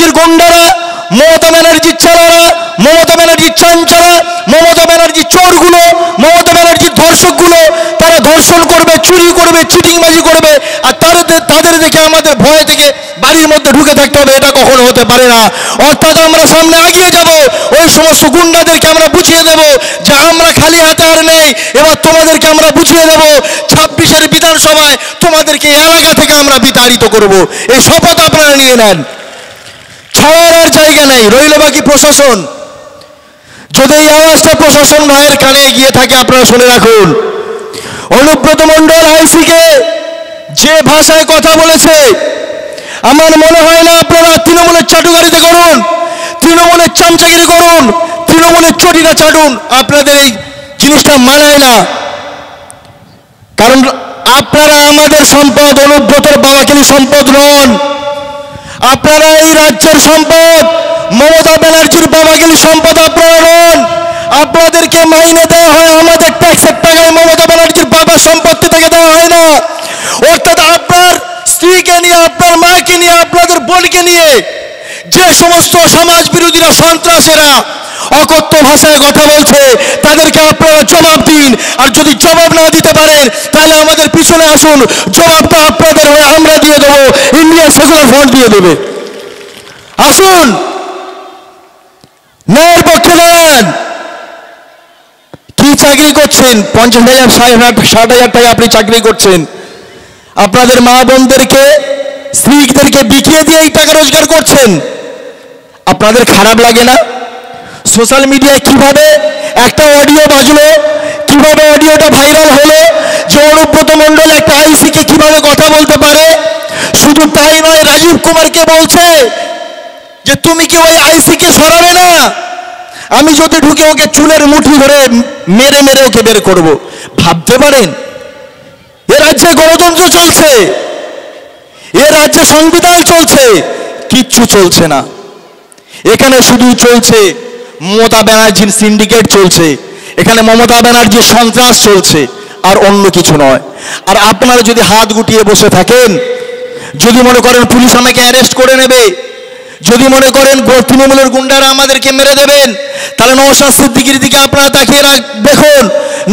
মোদীর গুন্ডারা, মমতা ব্যানার্জির ছেলেরা, মমতা ব্যানার্জির চাঞ্চারা, মমতা ব্যানার্জির চোরগুলো, মমতা ব্যানার্জির ধর্ষকগুলো, তারা ধর্ষণ করবে, চুরি করবে, চিটিংবাজি করবে, আর তাদের দেখে আমাদের ভয় থেকে বাড়ির মধ্যে ঢুকে থাকতে হবে, এটা কখনো হতে পারে না। অর্থাৎ আমরা সামনে এগিয়ে যাব, ওই সমস্ত গুন্ডাদেরকে আমরা বুঝিয়ে দেব যে আমরা খালি হাতে আর নেই, এবার তোমাদেরকে আমরা বুঝিয়ে দেব 26-এর বিধানসভায় তোমাদেরকে এলাকা থেকে আমরা বিতাড়িত করব। এই শপথ আপনারা নিয়ে নেন। ছাড়ার আর জায়গা নেই, রইল বাকি প্রশাসন। যদি এই আওয়াজটা প্রশাসন ভাইয়ের কানে গিয়ে থাকে আপনারা শুনে রাখুন। অনুব্রত মণ্ডল আইসিকে যে ভাষায় কথা বলেছে, আমার মনে হয় না আপনারা তৃণমূলের চাটুকারিতে করুন, তৃণমূলের চামচাগিরি করুন, তৃণমূলের চটিটা চাটুন, আপনাদের এই জিনিসটা মানায় না। কারণ আপনারা আমাদের সম্পদ, অনুব্রতর বাবাকেলি সম্পদ নন। আপনারা এই রাজ্যের সম্পদ, মমতা ব্যানার্জির বাবাকেলি সম্পদ আপনারা নন। আপনাদেরকে মাইনে দেওয়া হয় আমাদের ট্যাক্সের টাকায়, মমতা ব্যানার্জির বাবার সম্পত্তি থেকে দেওয়া হয় না। অর্থাৎ আপনার স্ত্রীকে নিয়ে, আপনার মাকে নিয়ে, আপনাদের বোনকে নিয়ে যে সমস্ত সমাজ বিরোধীরা, সন্ত্রাসীরা অকথ্য ভাষায় কথা বলছে, তাদেরকে আপনারা জবাব দিন। আর যদি জবাব না দিতে পারেন তাহলে আমাদের পিছনে আসুন, জবাবটা আপনাদের হয়ে আমরা দিয়ে দেবো, ইন্ডিয়ান সেকুলার ফ্রন্ট দিয়ে দেবে। আসুন, ন্যায়ের পক্ষে দাঁড়ান। কি চাকরি করছেন? 50,000, 60,000 টাকা আপনি চাকরি করছেন। আপনাদের মা বোনদেরকে, স্ত্রীদেরকে বিকিয়ে দিয়ে এই টাকা রোজগার করছেন। আপনাদের খারাপ লাগে না? সোশ্যাল মিডিয়ায় কিভাবে একটা অডিও বাজলো, কিভাবে অডিওটা ভাইরাল হলো যে অনুব্রত মণ্ডল একটা আইসিকে কিভাবে কথা বলতে পারে। শুধু তাই নয়, রাজীব কুমারকে বলছে যে তুমি কি ওই আইসিকে সরাবে না? আমি যদি ঢুকে ওকে চুলের মুঠি ধরে মেরে মেরে ওকে বের করব। ভাবতে পারেন? এ রাজ্যে গণতন্ত্র চলছে, এ রাজ্যে সংবিধান চলছে, কিচ্ছু চলছে না। এখানে শুধু চলছে মমতা ব্যানার্জির সিন্ডিকেট চলছে, এখানে মমতা ব্যানার্জির সন্ত্রাস চলছে, আর অন্য কিছু নয়। আর আপনারা যদি হাত গুটিয়ে বসে থাকেন, যদি মনে করেন পুলিশ আমাকে অ্যারেস্ট করে নেবে, যদি মনে করেন তৃণমূলের গুন্ডারা আমাদেরকে মেরে দেবেন, তাহলে নওশাদ সিদ্দিকীর দিকে আপনারা তাকিয়ে দেখুন।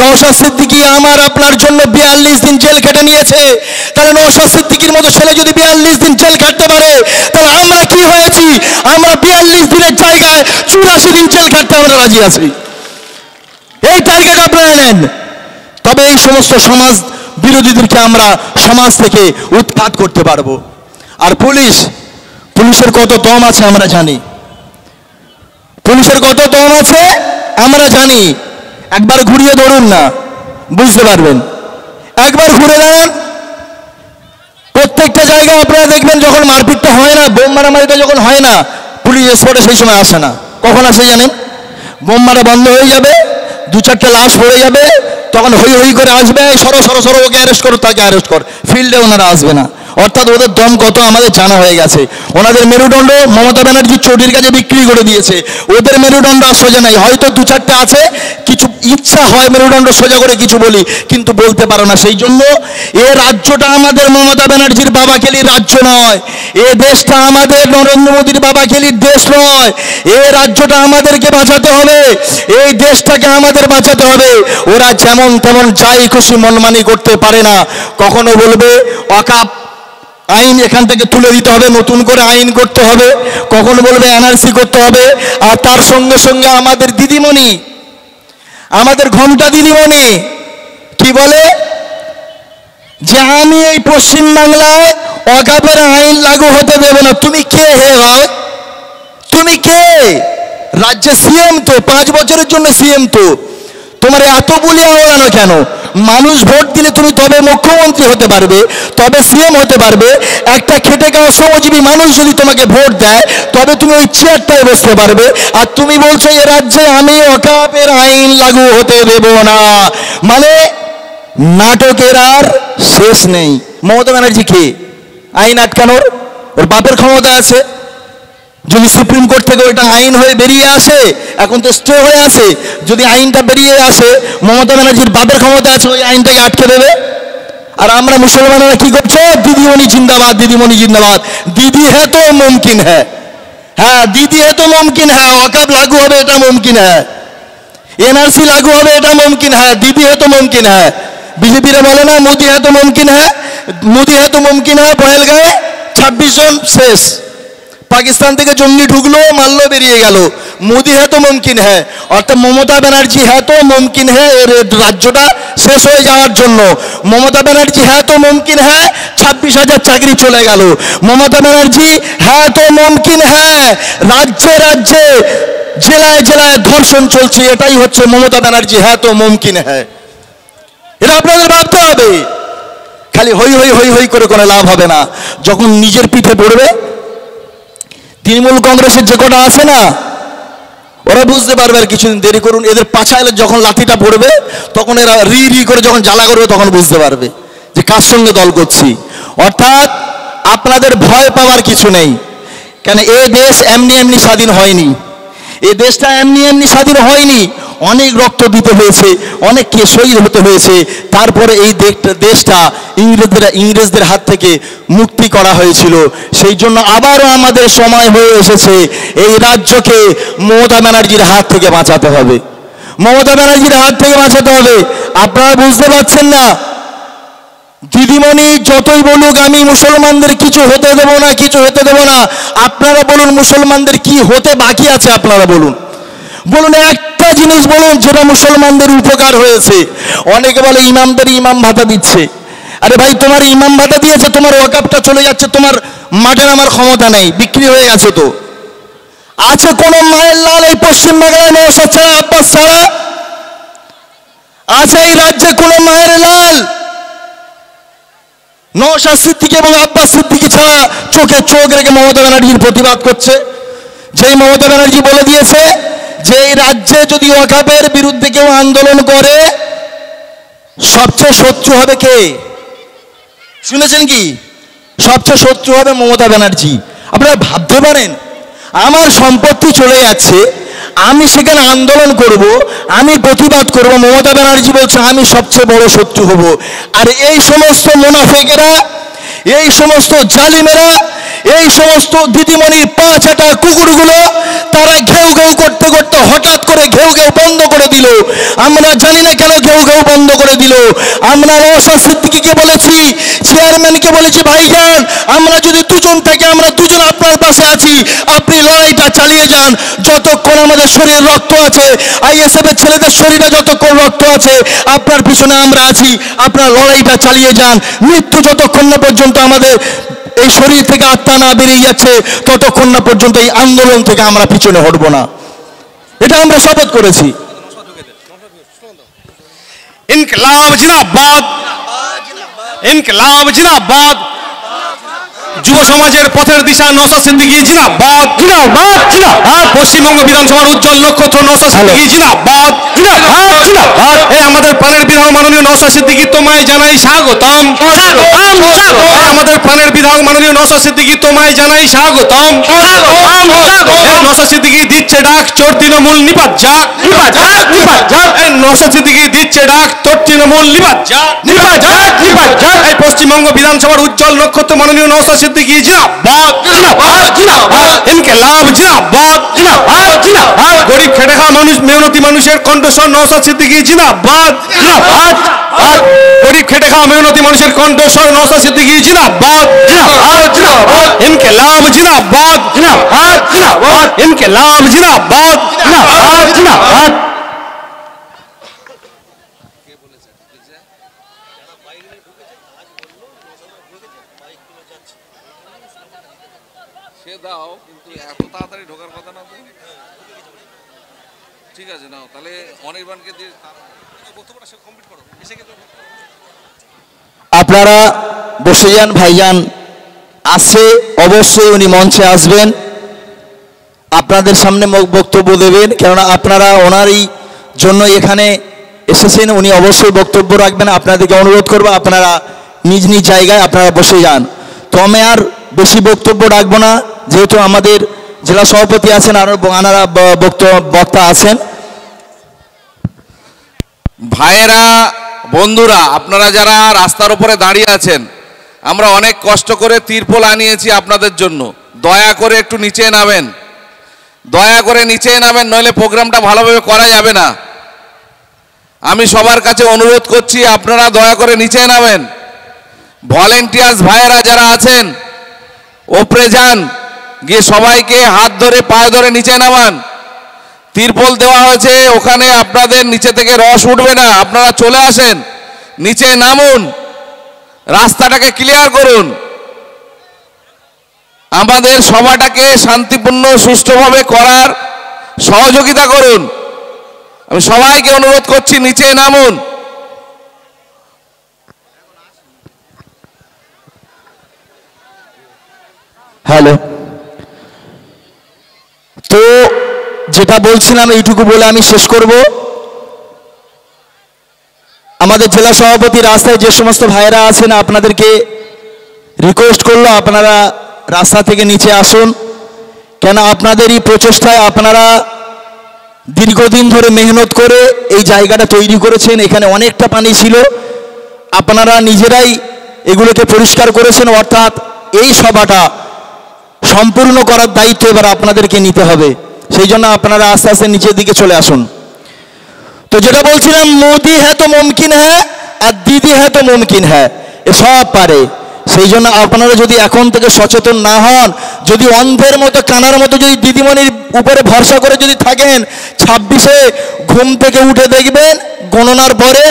নওশাদ সিদ্দিকী আমার আপনার জন্য 42 দিন জেল কেটে নিয়েছে। তাহলে নওশাদ সিদ্দিকীর মতো ছেলে যদি 42 দিন জেল কাটতে পারে, তাহলে আমরা কি হয়েছি? আমরা 42 দিনের জায়গায় 84 দিন জেল কাটতে আমরা রাজি আছি। এই টার্গেট আপনারা নেন, তবে এই সমস্ত সমাজ বিরোধীদেরকে আমরা সমাজ থেকে উৎখাত করতে পারবো। আর পুলিশের কত দম আছে আমরা জানি, পুলিশের কত দম আছে আমরা জানি। একবার ঘুরিয়ে ধরুন না, বুঝতে পারবেন। একবার ঘুরে দাঁড়ান, প্রত্যেকটা জায়গায় আপনারা দেখবেন যখন মারপিটটা হয় না, বোম মারামারিটা যখন হয় না, পুলিশ স্পটে সেই সময় আসে না। কখন আসে জানেন? বোম মারা বন্ধ হয়ে যাবে, 2-4টে লাশ পড়ে যাবে, তখন হই হই করে আসবে, সরো সরো সরো, ওকে অ্যারেস্ট করো, তাকে অ্যারেস্ট কর। ফিল্ডে ওনারা আসবে না। অর্থাৎ ওদের দম কত আমাদের জানা হয়ে গেছে। ওনাদের মেরুদণ্ড মমতা ব্যানার্জির চটির কাছে বিক্রি করে দিয়েছে। ওদের মেরুদণ্ড আর সোজা নাই, হয়তো 2-4টে আছে, কিছু ইচ্ছা হয় মেরুদণ্ড সোজা করে কিছু বলি, কিন্তু বলতে পারো না। সেই জন্য এ রাজ্যটা আমাদের মমতা ব্যানার্জির বাবাকেলির রাজ্য নয়, এ দেশটা আমাদের নরেন্দ্র মোদীর বাবাকেলির দেশ নয়। এ রাজ্যটা আমাদেরকে বাঁচাতে হবে, এই দেশটাকে আমাদের বাঁচাতে হবে। ওরা যেমন তেমন যাই খুশি মনমানি করতে পারে না। কখনো বলবে ওয়াকফ আইন এখান থেকে তুলে দিতে হবে, নতুন করে আইন করতে হবে, কখনো বলবে এনআরসি করতে হবে। আর তার সঙ্গে সঙ্গে আমাদের দিদিমণি, আমাদের ঘন্টা দিদিমণি কি বলে যে আমি এই পশ্চিমবাংলায় ওয়াকফের আইন লাগু হতে দেব না। তুমি কে হে ভাই? তুমি কে? রাজ্যে সিএম তো, 5 বছরের জন্য সিএম তো, তোমার এত বলিয়া ওড়ানো কেন? মানুষ ভোট দিলে তুমি তবে মুখ্যমন্ত্রী হতে পারবে, তবে সিএম হতে পারবে। একটা খেটে খাওয়া শ্রমজীবী মানুষ যদি তোমাকে ভোট দেয়, তবে তুমি ওই চেয়ারটায় বসতে পারবে। আর তুমি বলছো এ রাজ্যে আমি ওয়াকফের আইন লাগু হতে দেব না। মানে নাটকের আর শেষ নেই। মমতা ব্যানার্জি কে? আইন আটকানোর ওর বাপের ক্ষমতা আছে। যদি সুপ্রিম কোর্ট থেকে ওইটা আইন হয়ে বেরিয়ে আসে, এখন তো স্টে হয়ে আছে, যদি আইনটা বেরিয়ে আসে, মমতা ব্যানার্জির বাপের ক্ষমতা আছে ওই আইনটাকে আটকে দেবে। আর আমরা মুসলমানেরা কি করছো? দিদিমণি জিন্দাবাদ, দিদিমণি জিন্দাবাদ, দিদি হ্যাঁ তো মুমকিন হ্যাঁ। হ্যাঁ, দিদি है तो मुमकिन है, ওয়াকফ লাগু হবে এটা মুমকিন है, এনআরসি লাগু হবে এটা মুমকিন है, দিদি है तो मुमकिन है। বিজেপিরা বলে না মোদি है तो मुमकिन है, মোদি है तो मुमकिन है, বহেলগাঁয়ে 26 জন শেষ, পাকিস্তান থেকে জঙ্গি ঢুকলো, মারলো, বেরিয়ে গেল। মোদি है तो मुमकिन है, অর্থাৎ মমতা ব্যানার্জি है तो मुमकिन है এর রাজ্যটা শেষ হয়ে যাওয়ার জন্য। মমতা ব্যানার্জি है तो मुमकिन है 26,000 চাকরি চলে গেল। মমতা ব্যানার্জি है तो मुमकिन है রাজ্যে রাজ্যে জেলায় জেলায় ধর্ষণ চলছে, এটাই হচ্ছে মমতা ব্যানার্জি है तो मुमकिन है। এটা আপনাদের ভাবতে হবে, খালি হই হই হই হই করে কোনো লাভ হবে না। যখন নিজের পিঠে পড়বে, তৃণমূল কংগ্রেসের যে কটা আছে না, ওরা বুঝতে পারবে, আর কিছুদিন দেরি করুন, এদের পাছায় যখন লাঠিটা পড়বে তখন এরা রি রি করে যখন জ্বালা করবে তখন বুঝতে পারবে যে কার সঙ্গে দল করছি। অর্থাৎ আপনাদের ভয় পাওয়ার কিছু নেই, কেন এ দেশ এমনি এমনি স্বাধীন হয়নি, এই দেশটা এমনি এমনি স্বাধীন হয়নি, অনেক রক্ত দিতে হয়েছে, অনেককে শহীদ হতে হয়েছে, তারপরে এই দেশটা ইংরেজদের হাত থেকে মুক্তি করা হয়েছিল। সেই জন্য আবারও আমাদের সময় হয়ে এসেছে এই রাজ্যকে মমতা ব্যানার্জির হাত থেকে বাঁচাতে হবে, মমতা ব্যানার্জির হাত থেকে বাঁচাতে হবে। আপনারা বুঝতে পারছেন না, দিদিমণি যতই বলুক আমি মুসলমানদের কিছু হতে দেব না, কিছু হতে দেব না, আপনারা বলুন মুসলমানদের কি হতে বাকি আছে? আপনারা বলুন, বলুন একটা জিনিস বলুন যেটা মুসলমানদের উপকার হয়েছে। অনেকে বলে ইমামদের ইমাম ভাতা দিচ্ছে, আরে ভাই তোমার ইমাম ভাতা দিয়েছে, তোমার ওয়াকফটা চলে যাচ্ছে, তোমার মাঠে নামার ক্ষমতা নেই, বিক্রি হয়ে গেছে। তো আছে কোন মায়ের লাল এই পশ্চিমবাংলায় নওশাদ ছাড়া, আব্বাস ছাড়া? আছে এই রাজ্যে কোন মায়ের লাল নওশাদ সিদ্দিকী এবং আব্বাস সিদ্দিকী ছাড়া চোখে চোখ রেখে মমতা ব্যানার্জির প্রতিবাদ করছে? যেই মমতা ব্যানার্জি বলে দিয়েছে যে এই রাজ্যে যদি ওয়াকফের বিরুদ্ধে কেউ আন্দোলন করে সবচেয়ে শত্রু হবে কে? শুনেছেন কি? সবচেয়ে শত্রু হবে মমতা ব্যানার্জি। আপনারা ভাবতে পারেন, আমার সম্পত্তি চলে যাচ্ছে, আমি সেখানে আন্দোলন করব, আমি প্রতিবাদ করব, মমতা ব্যানার্জি বলছে আমি সবচেয়ে বড় শত্রু হব। আর এই সমস্ত মুনাফিকেরা, এই সমস্ত জালিমেরা, এই সমস্ত দিদিমণির পা চাটা কুকুরগুলো, তারা ঘেউ ঘেউ করতে করতে হঠাৎ করে ঘেউ ঘেউ বন্ধ করে দিল। আমরা জানি না কেন ঘেউ ঘেউ বন্ধ করে দিল। আমরা নওশাদ সিদ্দিকীকে বলেছি, চেয়ারম্যানকে বলেছি, ভাইজান আমরা যদি দুজন থেকে আমরা দুজন আপনার পাশে আছি, আপনি লড়াইটা চালিয়ে যান, যতক্ষণ আমাদের শরীরে রক্ত আছে, আইএসএফ এর ছেলেদের শরীরে যতক্ষণ রক্ত আছে, আপনার পিছনে আমরা আছি, আপনার লড়াইটা চালিয়ে যান, মৃত্যু যতক্ষণ না পর্যন্ত আমাদের এই শরীর থেকে আত্মা না বেরিয়ে যাচ্ছে ততক্ষণ না পর্যন্ত এই আন্দোলন থেকে আমরা পিছনে হটব না। এটা আমরা শপথ করেছি। ইনকলাব জিন্দাবাদ, ইনকলাব জিন্দাবাদ, যুব সমাজের পথের দিশা নওশাদ সিদ্দিকী জিন্দাবাদ, জিন্দাবাদ, জিন্দাবাদ, পশ্চিমবঙ্গ বিধানসভার উজ্জ্বল নক্ষত্র নওশাদ সিদ্দিকী জিন্দাবাদ, জিন্দাবাদ, জিন্দাবাদ, এই আমাদের প্রাণের বিধায়ক মাননীয় নওশাদ সিদ্দিকী তোমায় জানাই স্বাগতম, আমাদের প্রাণের বিধায়ক মাননীয় নওশাদ সিদ্দিকী তোমায় জানাই স্বাগতম, নওশাদ সিদ্দিকী দিচ্ছে ডাক চোর তৃণমূল নিপাত যাক, নিপাত যাক, নিপাত যাক, নওশাদ সিদ্দিকী দিচ্ছে ডাক তোর তৃণমূল নিপাত যাক, নিপাত যাক, নিপাত যাক, এই পশ্চিমবঙ্গ বিধানসভার উজ্জ্বল নক্ষত্র মাননীয় নওশাদ সিদ্দিকী জিন্দাবাদ, জিন্দাবাদ, জিন্দাবাদ, ইনকলাব জিন্দাবাদ, জিন্দাবাদ, জিন্দাবাদ, গরিব খেটে খাওয়া মানুষ, মেহনতি মানুষের কণ্ঠস্বর নওশাদ সিদ্দিকী জিন্দাবাদ, জিন্দাবাদ, গরিব খেটে খাওয়া মেহনতি মানুষের কণ্ঠস্বর নওশাদ সিদ্দিকী জিন্দাবাদ, জিন্দাবাদ, জিন্দাবাদ, ইনকলাব জিন্দাবাদ, জিন্দাবাদ, জিন্দাবাদ, ইনকলাব জিন্দাবাদ, জিন্দাবাদ, জিন্দাবাদ। দাও কিন্তু এত তাড়াতাড়ি ঢোকার কথা না। তো ঠিক আছে, নাও তাহলে অনির্বাণকে দিয়ে বক্তব্যটা কমপ্লিট করো। আপনারা বসে যান, ভাইজান আসছে, অবশ্যই উনি মঞ্চে আসবেন, আপনাদের সামনে বক্তব্য দেবেন, কেননা আপনারা ওনারই জন্য এখানে এসেছেন, উনি অবশ্যই বক্তব্য রাখবেন। আপনাদেরকে অনুরোধ করবো আপনারা নিজ নিজ জায়গায় আপনারা বসে যান। তো আমি আর বেশি বক্তব্য রাখবো না, যেহেতু আমাদের জেলা সভাপতি আছেন আর আনারা বক্তা আছেন। ভাইয়েরা, বন্ধুরা, আপনারা যারা রাস্তার উপরে দাঁড়িয়ে আছেন, আমরা অনেক কষ্ট করে তিরপল আনিয়েছি আপনাদের জন্য, দয়া করে একটু নিচে নামেন। দয়া করে নিচে নামেন, নইলে প্রোগ্রামটা ভালোভাবে করা যাবে না। আমি সবার কাছে অনুরোধ করছি আপনারা দয়া করে নিচে নামেন। ভলেন্টিয়ার্স ভাইয়েরা যারা আছেন ওপরে যান, গিয়ে সবাইকে হাত ধরে পায়ে ধরে নিচে নামান। তিরপল দেওয়া হয়েছে, ওখানে আপনাদের নিচে থেকে রস উঠবে না, আপনারা চলে আসেন, নিচে নামুন, রাস্তাটাকে ক্লিয়ার করুন, আমাদের সভাটাকে শান্তিপূর্ণ সুষ্ঠুভাবে করার সহযোগিতা করুন। আমি সবাইকে অনুরোধ করছি নিচে নামুন। হ্যালো, তো যেটা বলছিলাম এইটুকু বলে আমি শেষ করব। আমাদের জেলা সভাপতি রাস্তায় যে সমস্ত ভাইয়েরা আছেন আপনাদেরকে রিকোয়েস্ট করলো আপনারা রাস্তা থেকে নিচে আসুন, কেন আপনাদেরই প্রচেষ্টায় আপনারা দীর্ঘদিন ধরে মেহনত করে এই জায়গাটা তৈরি করেছেন। এখানে অনেকটা পানি ছিল, আপনারা নিজেরাই এগুলোকে পরিষ্কার করেছেন, অর্থাৎ এই সভাটা সম্পূর্ণ করার দায়িত্ব এবার আপনাদেরকে নিতে হবে। সেই জন্য আপনারা আস্তে আস্তে নিচের দিকে চলে আসুন। তো যেটা বলছিলাম, মোদি হ্যাঁ তো মুমকিন হ্যাঁ, আর দিদি হ্যাঁ তো মুমকিন হ্যাঁ, এ সব পারে। সেই জন্য আপনারা যদি এখন থেকে সচেতন না হন, যদি অন্ধের মতো কানার মতো যদি দিদিমণির উপরে ভরসা করে যদি থাকেন, 26-এ ঘুম থেকে উঠে দেখবেন গণনার পরে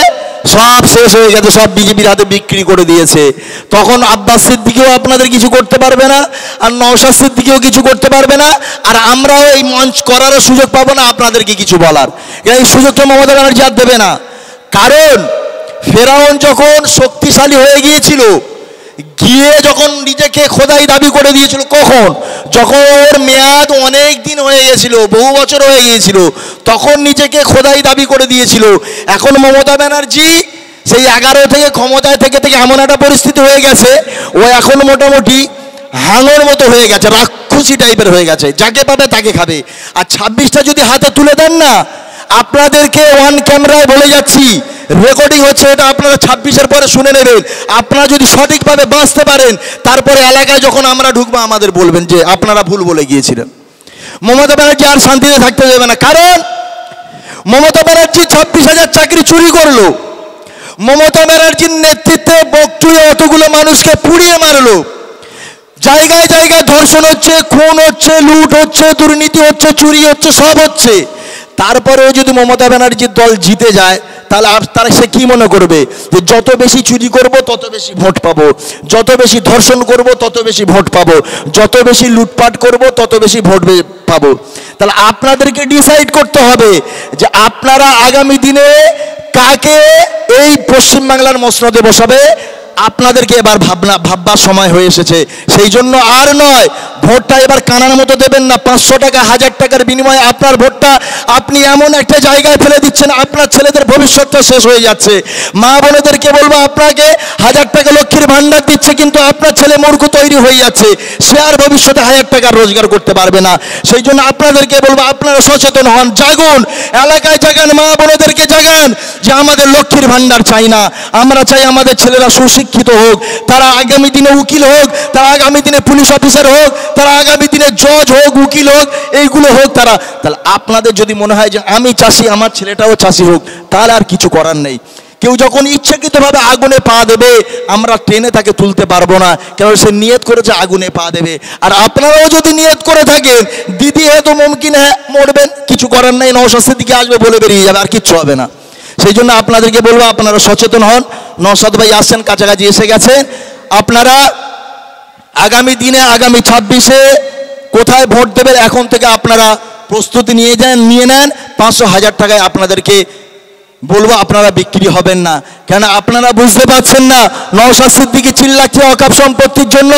সব শেষ হয়ে গেছে, সব বিজেপির হাতে বিক্রি করে দিয়েছে। তখন আব্বাস সিদ্দিকীও আপনাদের কিছু করতে পারবে না, আর নওশাদ সিদ্দিকীও কিছু করতে পারবে না, আর আমরাও এই মঞ্চ করারও সুযোগ পাবো না আপনাদেরকে কিছু বলার। এই সুযোগটা মমতা ব্যানার্জি আর দেবে না। কারণ ফেরাউন যখন শক্তিশালী হয়ে গিয়েছিল, গিয়ে যখন নিজেকে খোদাই দাবি করে দিয়েছিল, কখন? যখন ওর মেয়াদ অনেক দিন হয়ে গেছিল, বহু বছর হয়ে গিয়েছিল, তখন নিজেকে খোদাই দাবি করে দিয়েছিল। এখন মমতা ব্যানার্জি সেই 11 থেকে ক্ষমতায় থেকে এমন একটা পরিস্থিতি হয়ে গেছে, ও এখন মোটামুটি হাঙর মতো হয়ে গেছে, রাক্ষসী টাইপের হয়ে গেছে, যাকে পাবে তাকে খাবে। আর 26টা যদি হাতে তুলে দেন না, আপনাদেরকে অন ক্যামেরায় বলে যাচ্ছি, রেকর্ডিং হচ্ছে, এটা আপনারা 26-এর পরে শুনে নেবেন। আপনারা যদি সঠিকভাবে বাঁচতে পারেন, তারপরে এলাকায় যখন আমরা ঢুকবো আমাদের বলবেন যে আপনারা ভুল বলে গিয়েছিলেন। মমতা ব্যানার্জি আর শান্তিতে থাকতে দেবে না। কারণ মমতা ব্যানার্জি 26,000 চাকরি চুরি করলো, মমতা ব্যানার্জির নেতৃত্বে বকটুয়ে অতগুলো মানুষকে পুড়িয়ে মারলো, জায়গায় জায়গায় ধর্ষণ হচ্ছে, খুন হচ্ছে, লুট হচ্ছে, দুর্নীতি হচ্ছে, চুরি হচ্ছে, সব হচ্ছে। তারপরেও যদি মমতা ব্যানার্জির দল জিতে যায়, তাহলে তারা সে কি মনে করবে যে যত বেশি চুরি করব তত বেশি ভোট পাবো, যত বেশি ধর্ষণ করব তত বেশি ভোট পাবো, যত বেশি লুটপাট করব তত বেশি ভোট পাবো। তাহলে আপনাদেরকে ডিসাইড করতে হবে যে আপনারা আগামী দিনে কাকে এই পশ্চিমবাংলার মসনদে বসাবে। আপনাদেরকে এবার ভাববার সময় হয়ে এসেছে। সেই জন্য আর নয়, ভোটটা এবার কানার মতো দেবেন না। 500 টাকা 1000 টাকার বিনিময়ে আপনার ভোটটা আপনি এমন একটা জায়গায় ফেলে দিচ্ছেন, আপনার ছেলেদের ভবিষ্যৎটা শেষ হয়ে যাচ্ছে। মা বোনেদেরকে বলবো, আপনাকে 1000 টাকা লক্ষ্মীর ভান্ডার দিচ্ছে, কিন্তু আপনার ছেলে মূর্খ তৈরি হয়ে যাচ্ছে, সে আর ভবিষ্যতে 1000 টাকা রোজগার করতে পারবে না। সেই জন্য আপনাদেরকে বলবো, আপনারা সচেতন হন, জাগুন, এলাকায় জাগান, মা বোনেদেরকে জাগান যে আমাদের লক্ষ্মীর ভান্ডার চাই না, আমরা চাই আমাদের ছেলেরা সুশিক্ষিত হোক, তারা আগামী দিনে উকিল হোক, তারা আগামী দিনে পুলিশ অফিসার হোক, তারা আগামী দিনে জজ হোক, উকিল হোক, এইগুলো হোক তারা। তাহলে আপনাদের যদি মনে হয় যে আমি চাষি, আমার ছেলেটাও চাষি হোক, তাহলে আর কিছু করার নেই। কেউ যখন ইচ্ছাকৃতভাবে আগুনে পা দেবে, আমরা টেনে তাকে তুলতে পারবো না, কেন সে নিয়ত করেছে আগুনে পা দেবে। আর আপনারাও যদি নিয়ত করে থাকেন দিদি হ্যাঁ তো মুমকিন হ্যাঁ, মরবেন, কিছু করার নেই, নওশাদ সিদ্দিকী আসবে বলে বেরিয়ে যাবে, আর কিচ্ছু হবে না। সেই জন্য আপনাদেরকে বলবো, আপনারা সচেতন হন। নওশাদ ভাই আসছেন, কাছাকাছি এসে গেছেন। আপনারা আগামী দিনে, আগামী 26-এ কোথায় ভোট দেবেন এখন থেকে আপনারা প্রস্তুতি নিয়ে নেন। 500-1000 টাকায় আপনাদেরকে বলবো, আপনারা বিক্রি হবেন না। কেন আপনারা বুঝতে পারছেন না, নওশাদ সিদ্দিকী চিল্লাচ্ছে ওয়াকফ সম্পত্তির জন্য,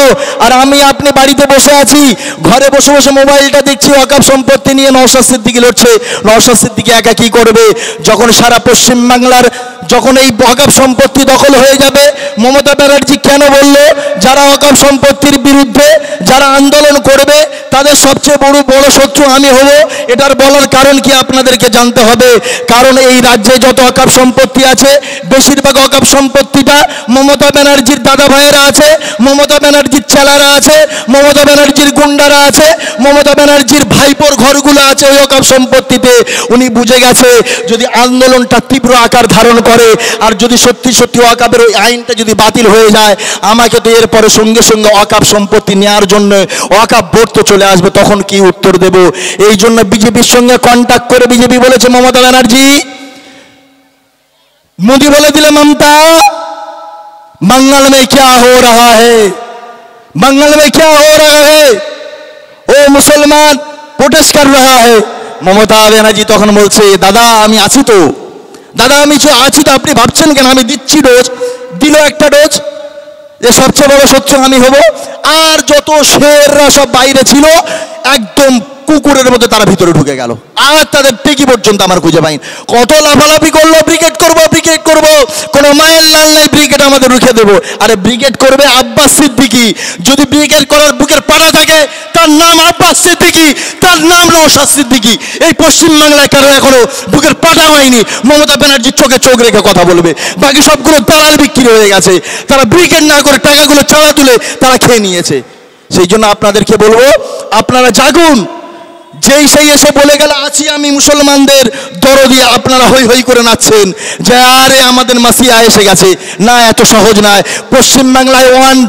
আর আমি আপনি বাড়িতে বসে আছি, ঘরে বসে বসে মোবাইলটা দেখছি, ওয়াকফ সম্পত্তি নিয়ে নওশাদ সিদ্দিকী লড়ছে। নওশাদ সিদ্দিকী একা কি করবে? যখন সারা পশ্চিমবাংলার যখন এই ওয়াকফ সম্পত্তি দখল হয়ে যাবে, মমতা ব্যানার্জি কেন বললো যারা ওয়াকফ সম্পত্তির বিরুদ্ধে যারা আন্দোলন করবে তাদের সবচেয়ে বড় শত্রু আমি হব? এটার বলার কারণ কি আপনাদেরকে জানতে হবে। কারণ এই রাজ্যে যত ওয়াকফ সম্পত্তি আছে, বেশিরভাগ ওয়াকফ সম্পত্তিটা মমতা ব্যানার্জির দাদা ভাইয়েরা আছে, মমতা ব্যানার্জির চেলারা আছে, মমতা ব্যানার্জির গুন্ডারা আছে, মমতা ব্যানার্জির ভাইপোর ঘরগুলো আছে ওই ওয়াকফ সম্পত্তিতে, উনি বুঝে গেছে যদি আন্দোলনটা তীব্র আকার ধারণ করে আর যদি সত্যি সত্যি ওয়াকফের ওই আইনটা যদি বাতিল হয়ে যায়, আমাকে তো এরপরে সঙ্গে সঙ্গে ওয়াকফ সম্পত্তি নেওয়ার জন্য ওয়াকফ বোর্ড তো চলে আসবে, তখন কি উত্তর দেব? এই জন্য বিজেপির সঙ্গে কন্ট্যাক্ট করে বিজেপি বলেছে মমতা ব্যানার্জি, मोदी बोले दिले ममता मंगल में क्या हो रहा है, मंगल में क्या हो रहा है, ओ मुसलमान प्रोटेस्ट कर रहा है। মমতা ব্যানার্জি তখন বলছে দাদা আমি আছি তো, দাদা আমি আছি তো, আপনি ভাবছেন কেন আমি দিচ্ছি ডোজ, দিল একটা ডোজ, যে সবচেয়ে বড় সত্য আমি হব। আর যত শেররা সব বাইরে ছিল একদম কুকুরের মধ্যে তারা ভিতরে ঢুকে গেল, আর তাদের টেকি পর্যন্ত আমার খুঁজে পাইনি। কত লাফালাফি করলো ব্রিগেড করব ব্রিগেড করব, কোনো মায়ের লাল নেই ব্রিগেড আমাদের রুখে দেবো। আরে ব্রিগেড করবে আব্বাস সিদ্দিকী, যদি ব্রিগেড করার বুকের পাড়া থাকে তার নাম আব্বাস সিদ্দিকী, তার নাম নওশাদ সিদ্দিকী। এই পশ্চিমবাংলায় কারো এখনো বুকের পাটা হয়নি, মমতা ব্যানার্জির চোখে চোখ রেখে কথা বলবে। বাকি সবগুলো দালাল বিক্রি হয়ে গেছে, তারা ব্রিগেড না করে টাকাগুলো চাঁদা তুলে তারা খেয়ে নিয়েছে। সেই জন্য আপনাদেরকে বলবো আপনারা জাগুন। যেই সেই এসে বলে গেল আছি আমি মুসলমানদের দরদি, আপনারা হই হই করে নাচছেন যে আরে আমাদের মাসিয়া এসে গেছে। না, এত সহজ নয়। পশ্চিমবাংলায় ওয়ান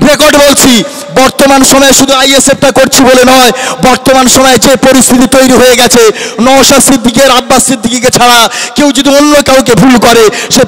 রেকর্ড বলছি, বর্তমান সময়ে শুধু আইএসএফটা করছি বলে নয়, বর্তমান সময়ে যে পরিস্থিতি তৈরি হয়ে গেছে, নওশাদ সিদ্দিকীর আব্বাস সিদ্দিকীকে ছাড়া কেউ যদি অন্য কাউকে ভুল করে সে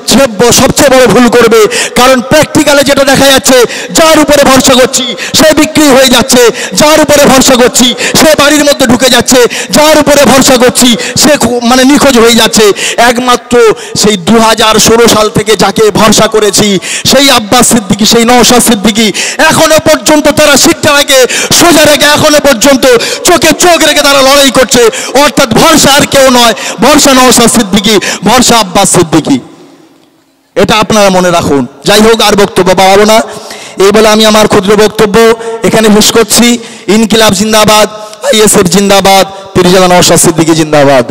সবচেয়ে বড় ভুল করবে। কারণ প্র্যাকটিক্যালে যেটা দেখা যাচ্ছে, যার উপরে ভরসা করছি সে বিক্রি হয়ে যাচ্ছে, যার উপরে ভরসা করছি সে বাড়ির মধ্যে ঢুকে যাচ্ছে, যার উপরে ভরসা করছি সে মানে নিখোঁজ হয়ে যাচ্ছে। একমাত্র সেই 2016 সাল থেকে যাকে ভরসা করেছি সেই আব্বাস সিদ্দিকী, সেই নওশাদ সিদ্দিকী, এখনো পর্যন্ত তারা শিক্ষাকে সোজা রেখে এখনো পর্যন্ত চোখে চোখ রেখে তারা লড়াই করছে। অর্থাৎ ভরসা আর কেউ নয়, ভরসা নওশাদ সিদ্দিকী, ভরসা আব্বাস সিদ্দিকী। এটা আপনারা মনে রাখুন। যাই হোক, আর বক্তব্য বাড়াবো না, এই বলে আমি আমার ক্ষুদ্র বক্তব্য এখানে শেষ করছি। ইনকিলাব জিন্দাবাদ, আইএসএফ জিন্দাবাদ, পীরজাদা নওশাদ সিদ্দিকী জিন্দাবাদ।